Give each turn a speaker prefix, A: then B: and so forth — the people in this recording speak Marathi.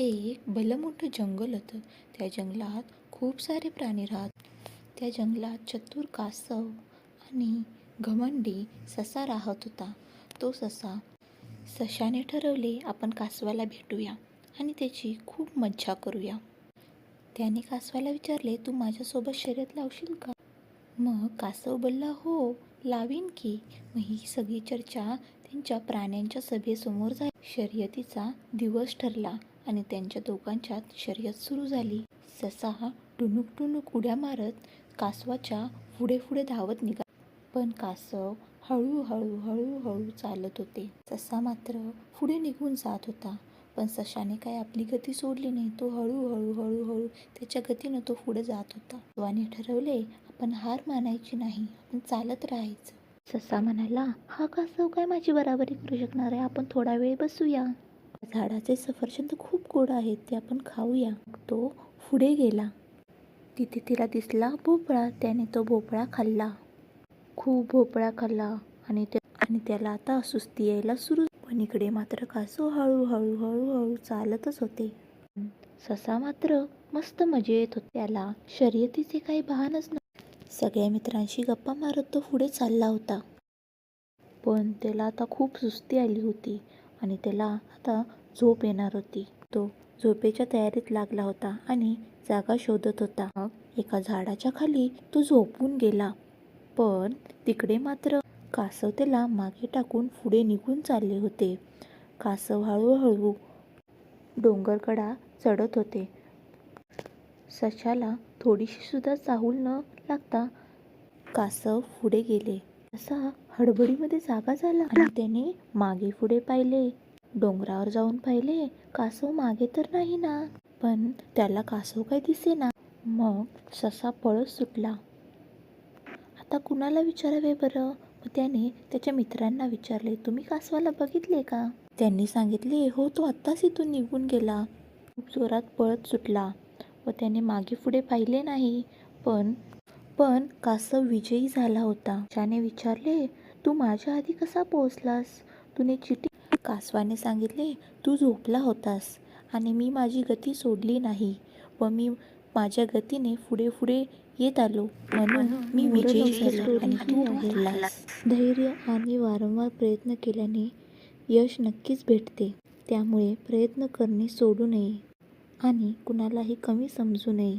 A: एक भलं मोठं जंगल होतं. त्या जंगलात खूप सारे प्राणी राहत. त्या जंगलात चतुर कासव आणि घमंडी ससा राहत होता. तो सशाने ठरवले, आपण कासवाला भेटूया आणि त्याची खूप मज्जा करूया. त्याने कासवाला विचारले, तू माझ्यासोबत शर्यत लावशील का? मग कासव बोलला, हो, लावीन की. मग ही सगळी चर्चा त्यांच्या प्राण्यांच्या सभेसमोर झाली. शर्यतीचा दिवस ठरला आणि त्यांच्या दोघांच्यात शर्यत सुरू झाली. ससा टुणूक टुणूक उड्या मारत कासवाच्या पुढे पुढे धावत निघाला. पण कासव हळूहळू हळूहळू चालत होते. ससा मात्र पुढे निघून जात होता. पण सशाने काय आपली गती सोडली नाही. तो हळूहळू हळूहळू त्याच्या गतीनं तो पुढे जात होता. कासवाने ठरवले, आपण हार मानायची नाही, आपण चालत राहायचं. ससा म्हणाला, हा कासव काय माझी बराबरी करू शकणार आहे? आपण थोडा वेळ बसूया. झाडाचे सफरचंद खूप गोड आहेत, ते आपण खाऊया. मग तो पुढे गेला. तिथे तिला दिसला भोपळा. त्याने तो भोपळा खाल्ला. खूप भोपळा खाल्ला आणि त्याला आता सुस्ती यायला सुरू. पण इकडे मात्र कासव हळूहळू हळूहळू चालतच होते. ससा मात्र मस्त मजेत होता. त्याला शर्यतीचे काही भानच नव्हते. सगळ्या मित्रांशी गप्पा मारत तो पुढे चालला होता. पण त्याला आता खूप सुस्ती आली होती आणि त्याला आता झोप येणार होती. तो झोपेच्या तयारीत लागला होता आणि जागा शोधत होता. मग एका झाडाच्या खाली तो झोपून गेला. पण तिकडे मात्र कासव त्याला मागे टाकून पुढे निघून चालले होते. कासव हळूहळू डोंगरकडा चढत होते. सशाला थोडीशी सुद्धा चाहूल न लागता कासव पुढे गेले. ससा हडबडीमध्ये जागा झाला आणि त्याने मागे पुढे पाहिले. डोंगरावर जाऊन पाहिले, कासव मागे तर नाही ना. पण त्याला कासव काही दिसेना. मग ससा पळत सुटला. आता कुणाला विचारावे बरं? मग त्याने त्याच्या मित्रांना विचारले, तुम्ही कासवाला बघितले का? त्यांनी सांगितले, हो, तो आत्ताच इथून निघून गेला. खूप जोरात पळत सुटला व त्याने मागे पुढे पाहिले नाही. पण कासव विजयी झाला होता. त्याने विचारले, तू माझ्या आधी कसा पोहोचलास? तुने चिटिंग. कासवाने सांगितले, तू झोपला होतास आणि मी माझी गती सोडली नाही व मी माझ्या गतीने पुढे पुढे येत आलो, म्हणून मी विजयी झालो आणि तू हरलास. धैर्य आणि वारंवार प्रयत्न केल्याने यश नक्कीच भेटते. त्यामुळे प्रयत्न करणे सोडू नये आणि कुणालाही कमी समजू नये.